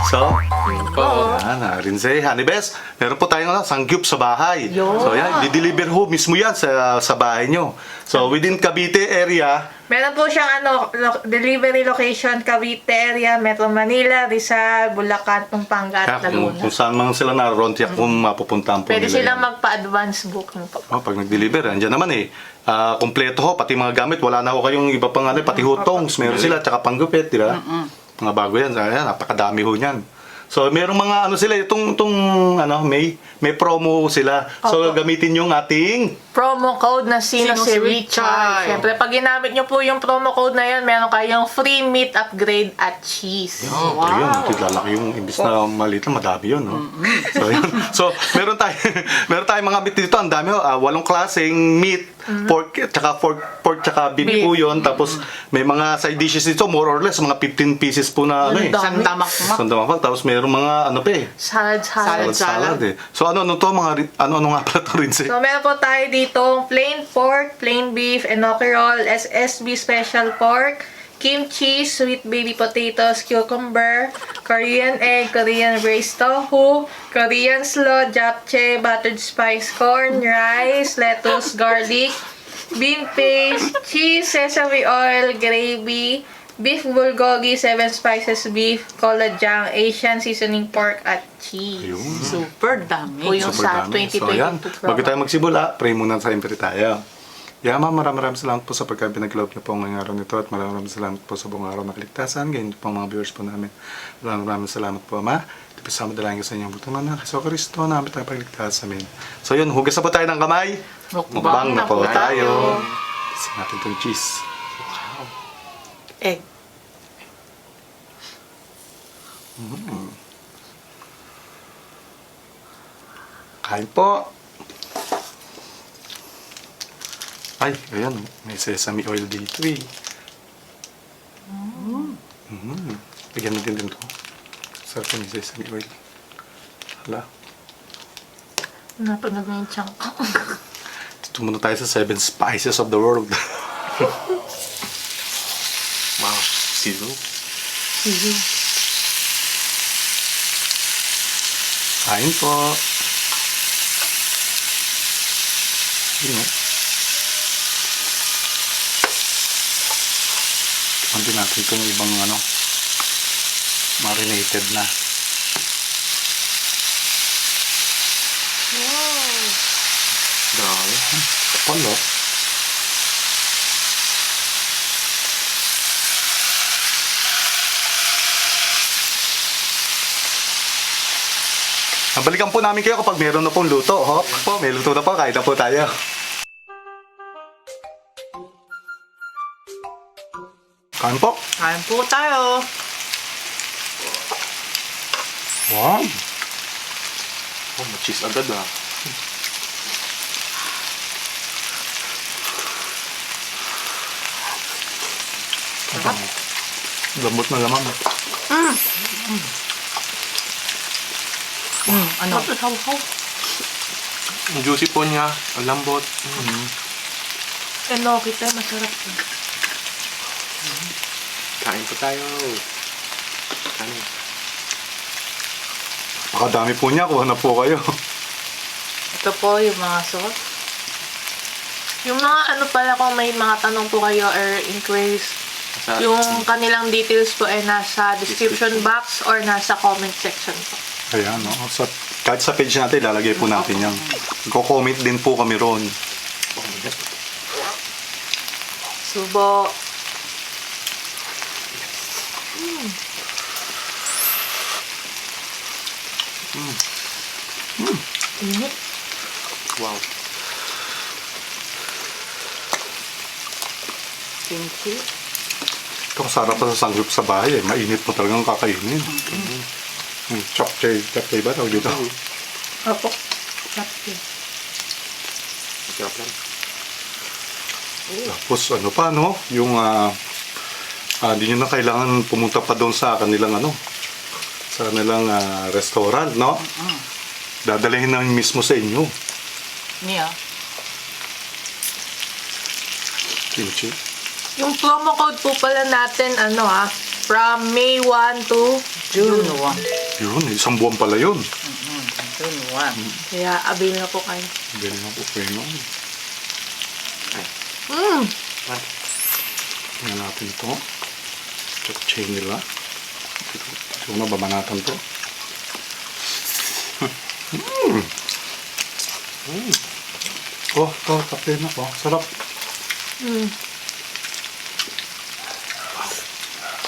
So, Oo. yan, Rinze, Honeybes, meron po tayong sangyup sa bahay. Yun. So yan, di-deliver ho mismo yan sa bahay nyo. So within Cavite area, Meron po siyang delivery location, Cavite area, Metro Manila, Rizal, Bulacan, Pampanga at kung Laguna. saan man sila naroon, tiyak kung mapupuntahan po Pwede nila silang yan. magpa-advance booking po. Pag nag-deliver, andyan naman kumpleto ho, pati mga gamit, wala na ho kayong iba pang pati ho tongs, meron sila, tsaka panggupit, di ba? Mga bago yan, ayan, napakadami ho niyan. So, merong mga sila, itong may promo sila. So, Opo. gamitin yung ating Promo code na Sino si Richard. Richard. Siyempre, pag ginamit nyo po yung promo code na yun, meron kayong free meat upgrade at cheese. Oh, wow. Yun, lalaki yung imbis na maliit na madami yun, no? So, yun. So, meron tayong mga meat dito, ang dami, 8 klaseng meat, pork tsaka beef po yun. Tapos, may mga side dishes dito, more or less, mga 15 pieces po na, Ang dami. Sandamakmak. Sandamakmak. Tapos, meron mga, Salad. salad eh. So, ano to, ano nga pala to rin So, meron po tayo dito plain pork, plain beef, enoki roll, SSB special pork, kimchi, sweet baby potatoes, cucumber, Korean egg, Korean braised tofu, Korean slaw, japchae, buttered spice corn, rice, lettuce, garlic, bean paste, cheese, sesame oil, gravy, beef bulgogi, 7 spices beef, kolajang, Asian seasoning pork at cheese. Ayun. Super dami. Po yung Super sa dami. 2022 So, ayan. promo. Bago tayo magsimula, pray muna siyempre tayo. Yeah, ma'am, maraming salamat po sa pagka-pinagloob niyo po ngayong araw nito at maraming salamat po sa buong araw na kaligtasan. Ganyan po ang mga viewers po namin. Maraming salamat po, ma. Ito po sa madalangin ko sa inyong buto na Kristo Kristo, namin tayo pagligtas. Amen. So yun, hugas na po tayo ng kamay. Mukbang na po tayo. Kasi natin itong cheese. Egg. Kain po. Ay, ayan. May sesame oil dito eh. Bigyan natin din to. Sarap yung sesame oil. Hala. Napanood na yung chunk ko. Dito muna tayo sa 7 spices of the world. Wow, sizzle. Kain po. Yun o. Tikman din natin itong ibang marinated na. Grabe. Kapal o. Balikan po namin kayo kapag meron na pong luto. Hop, po, may luto na po. Kain na po tayo. Kain po. Kain po tayo. Wow. Oh, ma-cheese agad ah. Lambot na lamang. Ano? Ang juicy po niya. Ang lambot. Enoki tayo, masarap yun. Kain po tayo. Kain. Pakadami po niya. Kuha na po kayo. Ito po yung mga sauce. Yung mga pala kung may mga tanong po kayo or inquiries, Sa- yung kanilang details po ay nasa description box or nasa comment section po. Ayan, no? Kahit sa page natin, lalagay po natin yan. Ko-comment din po kami ron. Subo. Init. Wow. Kimchi. Ito kasarap pa sa sanggip sa bahay eh. Mainit mo talagang kakainin. Chapchay ba tawag dito? Opo. Chapti. Masarap lang. Tapos ano pa no? Yung di nyo na kailangan pumunta pa doon sa kanilang sa kanilang restaurant, no? Dadalhin na mismo sa inyo. Niya. Kimchi. Yung promo code po pala natin, From May 1 to June 1. Yun, isang buwan pala yun. June 1. kaya avail na po kayo. Galing ako po yun. Mm. Tingnan natin ito. Chain nila. Ito na, babanatan to. Oh, ito, tapin ako. Sarap. Mm.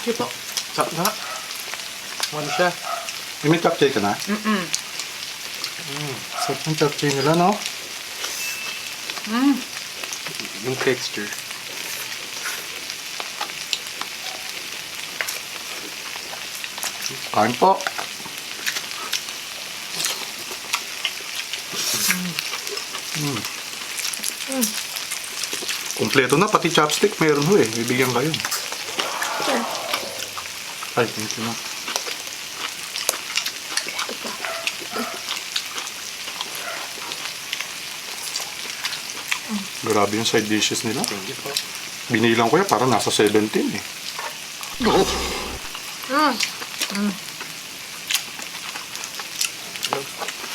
Sige po. Sarap na. Ano siya? May chapchay ka na? Sarap ng chapchay nila, no? Yung texture. Kain po. Kompleto na, pati chopstick meron ho eh. Bibigyan kayo. Ay, thank you na. Grabe yung side dishes nila. Thank you po. Binilang ko yan, parang nasa 17 eh.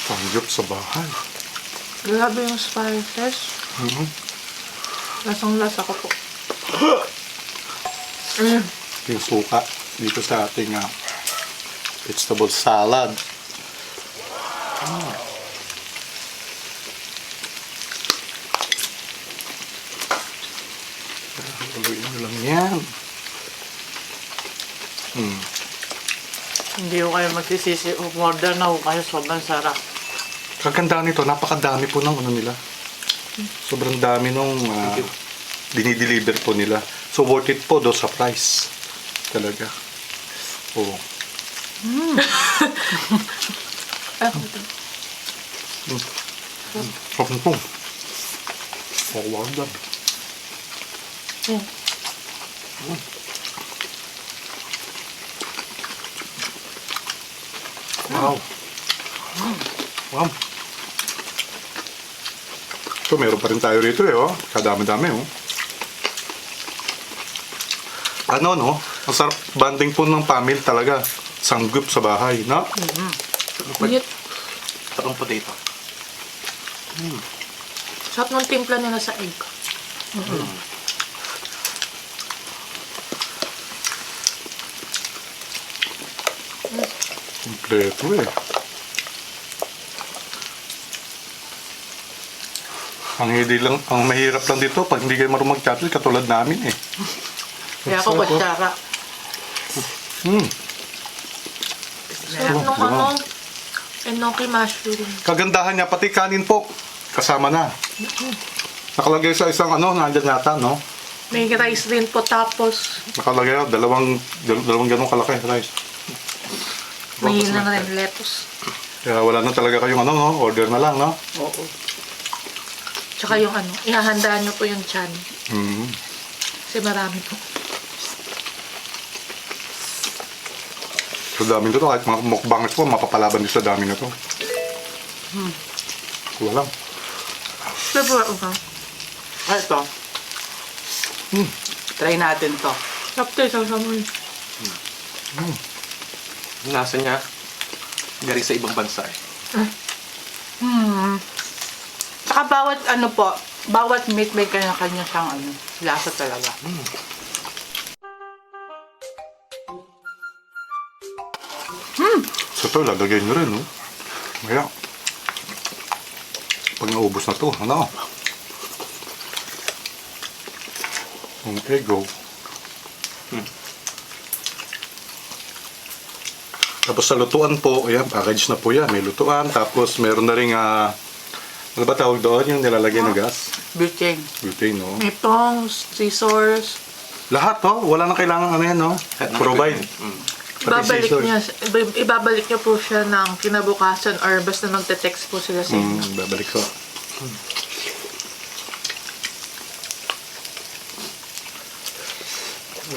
Tanggap sa bahay. Grabe yung spices. Lasang-lasa ko po. Yung suka dito sa ating vegetable salad. Haluin mo lang yan. Hindi ko kayo magsisisi. Order na ko kayo. Sobrang sarap. Kaganda nito, napakadami po ng ano nila. Sobrang dami nung dinideliver po nila. So worth it po do sa price. Talaga. Oo. Sarap nito. Oh, wala. Wow. Wow. So, meron pa rin tayo rito eh, oh. Kadami-dami, oh. Ano, no? Ang sarap banding po ng family talaga. Sanggip sa bahay, no? Init. Sarap ng potato. Sarap ng timpla nila sa egg. Kompleto eh. Ang mahirap lang dito pag hindi kayo marunong mag-chopstick katulad namin eh. Kaya ako kutsara. Sarap nung ano, enoki mushroom. Kagandahan niya, pati kanin po, kasama na. Nakalagay sa isang nandyan yata, no? May rice din po tapos Nakalagay, dalawang ganong kalaki rice. may na rin lettuce. Kaya wala na talaga kayong no? Order na lang, no? Oo. Tsaka yung ihahandaan nyo po yung chan. Kasi marami po. Sa dami nito, kahit mga mukbangers po, mapapalaban din sa dami na to. Walang. Flavor okay. Ito. Try natin to. Sarap to, isang samoy. Yung lasa niya, galing sa ibang bansa eh. Saka bawat meat may kanya-kanya siyang lasa talaga. So ito, lalagay nyo rin, no? Kaya, pag naubos na to, Yung eggo. Tapos sa lutuan po, ayan, package na po yan. May lutuan, tapos meron na rin, ano ba tawag doon? Yung nilalagay na gas? Butane. Butane, no? May tongs, scissors. Lahat, no? Wala na kailangan yan, no? Provide. Ibabalik scissors. niya, ibabalik niya po siya ng kinabukasan or basta magte-text po sila sa inyo. Babalik ko.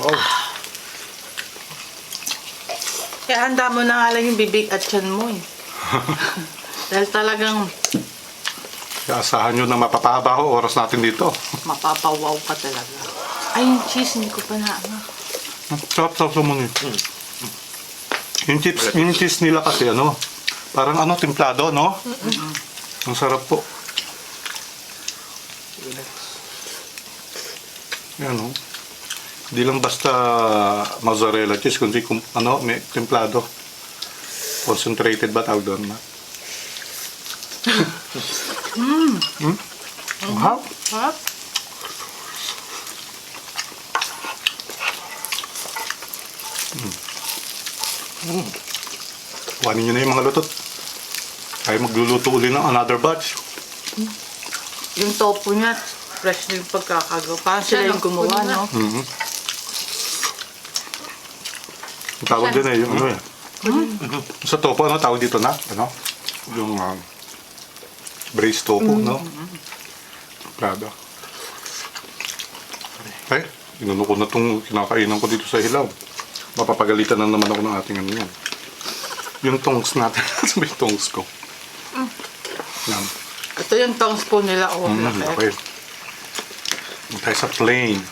Wow. Kaya handa mo na nga lang yung bibig at tiyan mo eh. Dahil talagang Kaya asahan nyo na mapapahaba ho oras natin dito. mapapawaw ka talaga. Ay, yung cheese, hindi ko pa na Ang sarap mo ni. Yung cheese nila kasi ano, parang ano, templado, no? Ang sarap po. Yan, no? Hindi lang basta mozzarella cheese, kundi ano, may templado. Concentrated ba tawag doon? Ang hap. Ha? Kuhanin nyo na yung mga lutot. Tayo magluluto uli ng another batch. Yung tofu niya, fresh na yung pagkakagawa. Parang sila yung gumawa, no? Ang tawag din yung ano eh. Sa tofu, ano tawag dito na? Ano? Yung braised tofu, no? Prada. Ay, inuno ko na itong kinakainan ko dito sa hilaw. Mapapagalitan na naman ako ng ating ano yan. Yung tongs natin. Sabi yung tongs ko. Yan. Ito yung tongue spoon nila. Oh, laki. Okay. Tayo sa plain.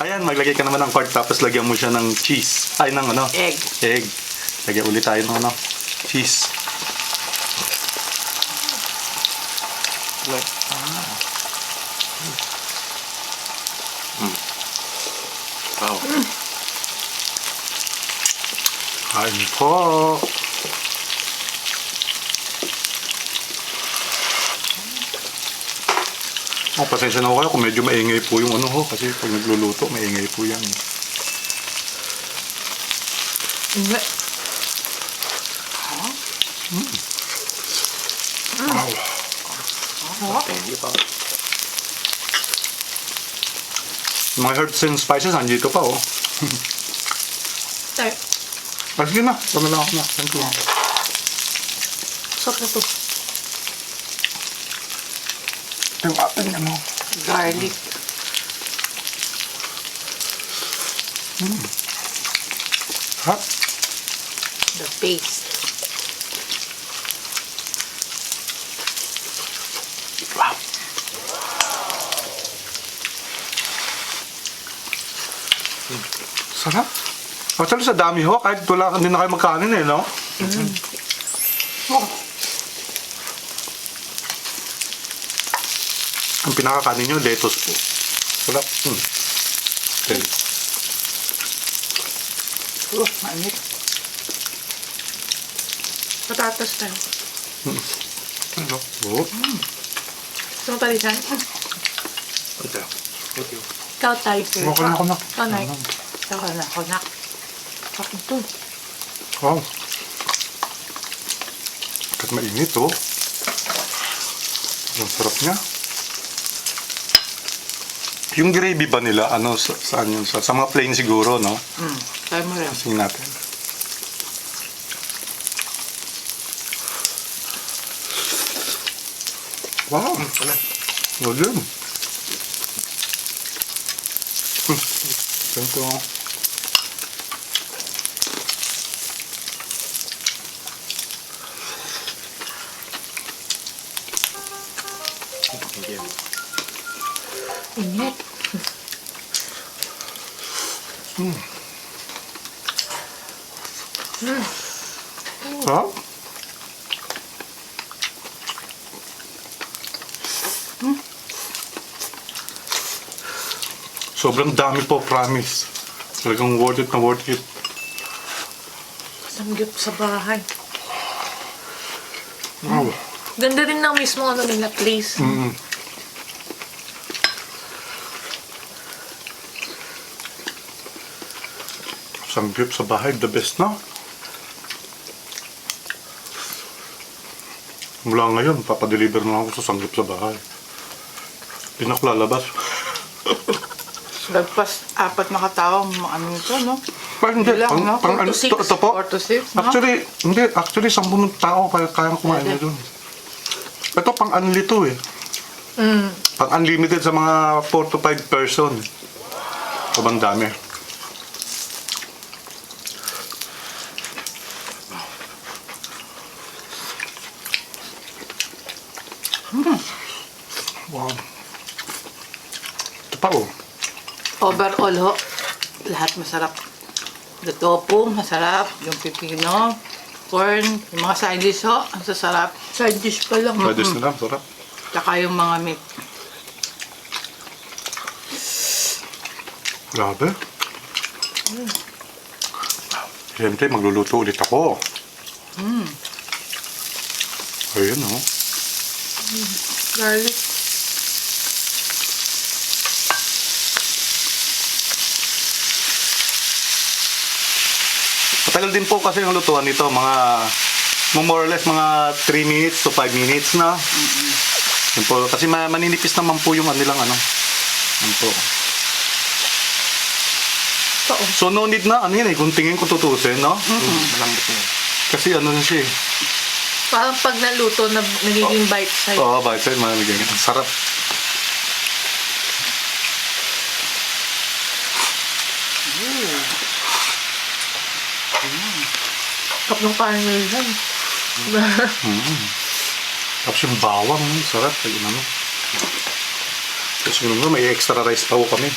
Ayan, maglagay ka naman ng corn tapos lagyan mo siya ng cheese. Ay, ng ano? Egg. Egg. Lagyan ulit tayo ng ano? Cheese. Wow. Kain po. Oh, pasensya na ko kayo kung medyo maingay po yung ano ho. Kasi pag nagluluto, maingay po yan. Hindi. Wow. Thank you, pa. Mga herbs and spices, andito pa oh. Start. Ah, sige na. Tama lang ako na. Thank you. Sarap na to. Yung ating ano. Garlic. Ha? The paste. Wow. Sarap. Actually, sa dami ho, kahit wala hindi na kayo magkanin eh, no? Oh. Ang pinakakanin nyo, lettuce po. Sarap. Okay. Mainit. Patatas tayo. Ano? Oh. Gusto mo palitan? Okay. Thank you. Ikaw, Tiger. Okay na ako na. Ikaw, Nike. Saka na ako na. Ako to. Wow. Kahit mainit, oh. Ang sarap niya. Yung gravy ba nila, ano, saan yun? Sa mga plain siguro, no? Try mo rin. Kasing natin. Wow. Good yun. Ganito. Thank you. Init. Ha? Sobrang dami po, promise. Talagang worth it na worth it. Samgyup sa bahay. Wow. Ganda rin ng mismo ano nila, place. Samgyup sa bahay, the best na. Mula ngayon, papadeliver na ako sa samgyup sa bahay. Hindi na ako lalabas. Lagpas 4 na katawang ano ito, no? Parang hindi. Lang, no? Pang 4 to 6. ito po. 4 to 6, no? Actually, hindi. Actually, 10 tao kaya kumain na doon. Ito, pang unli to eh. Pang unlimited sa mga 4 to 5 person. Sobrang dami. Wow. Ito pa oh. overall ho, lahat masarap. The tofu, masarap. Yung pipino, corn, yung mga side dish ho, ang sasarap. Side dish pa lang. Pwede sila, sarap. Tsaka yung mga meat. Grabe. Siyempre, magluluto ulit ako. Ayun, oh. Garlic. Matagal din po kasi yung lutuan nito, mga more or less mga 3 minutes to 5 minutes na. Yun po, kasi maninipis naman po yung nilang ano. Yun po. So no need na, ano yun eh, kung tingin ko tutusin, no? Malambot na yan. Kasi ano na siya eh. Parang pag naluto, nagiging bite size. Oo, bite size, malamig yan. Ang sarap. Kap ng kanin yan. Tapos yung bawang, sarap. Ayun ano. Tapos yung ano, may extra rice pa po kami.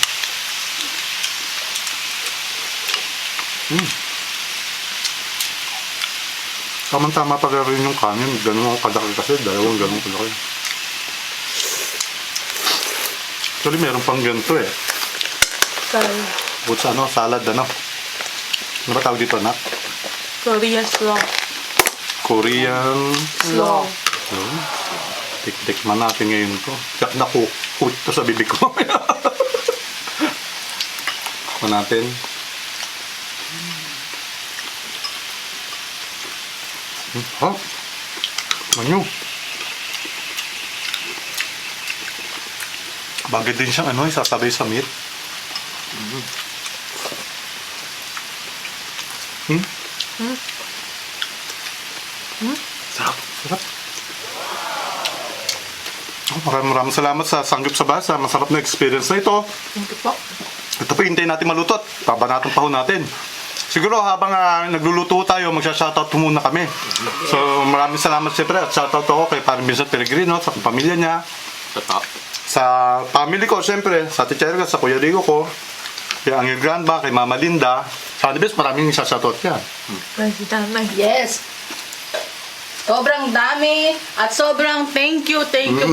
Tama-tama pag rin yung kanin. Ganun ako kadaki kasi. Dalawang ganun kadaki. Actually, meron pang ganito eh. Bukod sa ano, salad ano. Ano ba tawag dito, anak? Korean slaw. Korean. Slaw. Yun. Tik-tikman natin ngayon to. Tiyak na kukut to sa bibig ko. Kuha natin. Ha? Ano? Bagay din siyang ano, isasabay sa meat. Sarap. Sarap. Maraming salamat sa sanggip sa basa. Masarap na experience na ito. Thank you po. Ito po, hintayin natin maluto at babanatan pa ho natin. Siguro habang nagluluto tayo, magsha-shoutout muna kami. So maraming salamat siyempre at shoutout ako kay Parang Vincent Pellegrino, sa pamilya niya, Totoo. sa family ko siyempre, sa Ate Cherga, sa Kuya Digo ko, kay Angel Granba, kay Mama Linda. Sa Anibes, maraming shoutout yan. Yes! Sobrang dami at sobrang thank you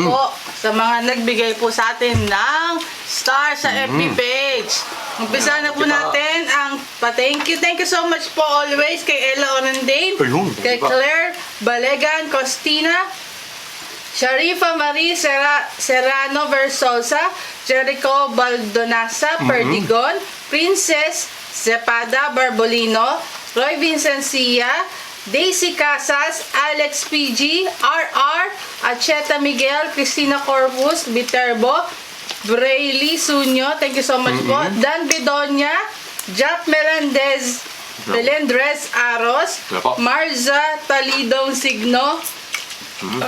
po sa mga nagbigay po sa atin ng star sa FB page. Umpisa na po natin ang pa-thank you. Thank you so much po always kay Ella Onandain, Ayun, kay diba? Claire Balegan Costina, Sharifa Marie Serrano Versosa, Jericho Baldonasa Perdigon, Princess Zepada Barbolino, Roy Vincencia, Daisy Casas, Alex PG, RR, Acheta Miguel, Cristina Corpus, Viterbo, Braylee Sunyo, thank you so much po, Dan Bedonia, Jack Melendrez Aros, Wala po. Marza Talidong Signo,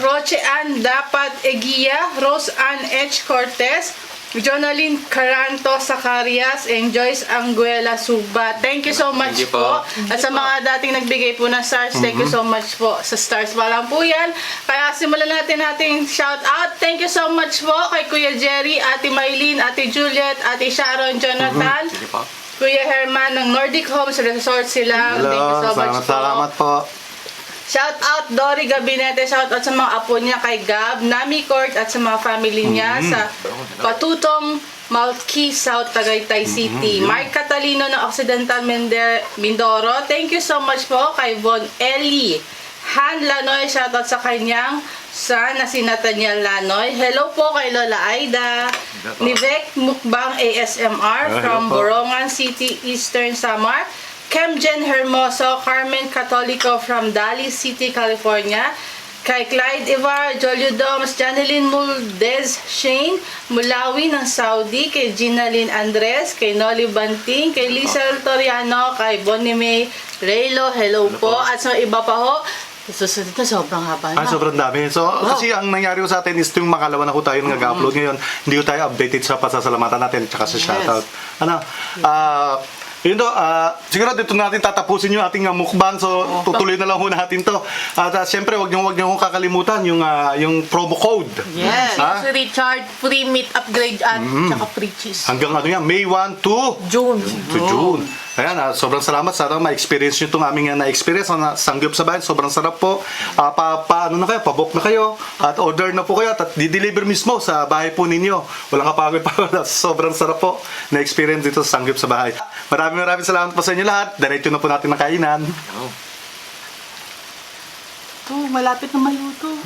Roche Ann Dapat Eguia, Rose Ann H. Cortez, Jonaline Caranto Zacarias, and Joyce Anguela Suba. Thank you so much Thank you po. At sa mga dating nagbigay po ng stars, thank you so much po. Sa stars pa lang po yan. Kaya simulan natin ating shout out. Thank you so much po kay Kuya Jerry, Ate Maylene, Ate Juliet, Ate Sharon, Jonathan, Sige po. Kuya Herman ng Nordic Homes Resort sila. Thank you so much po. Salamat po. Shout out Dory Gabinete, shout out sa mga apo niya kay Gab, Nami Court at sa mga family niya sa Patutong Malki, South Tagaytay City. Mark Catalino ng Occidental Mindoro, thank you so much po kay Von Eli. Han Lanoy, shout out sa kanyang son na si Nathaniel Lanoy. Hello po kay Lola Aida. Nivek Mukbang ASMR from hello po. Borongan City, Eastern Samar. Kemjen Hermoso, Carmen Catolico from Daly City, California. Kay Clyde Ivar, Jolio Doms, Janeline Muldez Shane, Mulawi ng Saudi, kay Ginalyn Andres, kay Noli Banting, kay Lisa Toriano, kay Bonnie May Reylo, hello po. At sa iba pa ho, susunod na sobrang haba na. Sobrang dami. So, kasi ang nangyari ko sa atin is yung makalawa na ko tayo nag-upload ngayon. Hindi ko tayo updated sa pasasalamatan natin tsaka sa shoutout. Ano, Yun to, siguro dito natin tatapusin yung ating mukbang. So, tutuloy na lang ho natin to. At syempre, wag niyo kakalimutan yung promo code. Yes. Ha? Si Richard, free meat upgrade at tsaka free cheese. Hanggang ano yan, May 1 to June. June. Ayan, sobrang salamat. Sana ma-experience nyo itong aming na-experience na sangyup sa bayan. Sobrang sarap po. Ano na kayo, pabook na kayo. At order na po kayo. At di-deliver mismo sa bahay po ninyo. Walang kapagod pa. Sobrang sarap po na-experience dito sa sangyup sa bahay. Maraming salamat po sa inyo lahat. Diretso na po natin na kainan. Ito, malapit na maluto.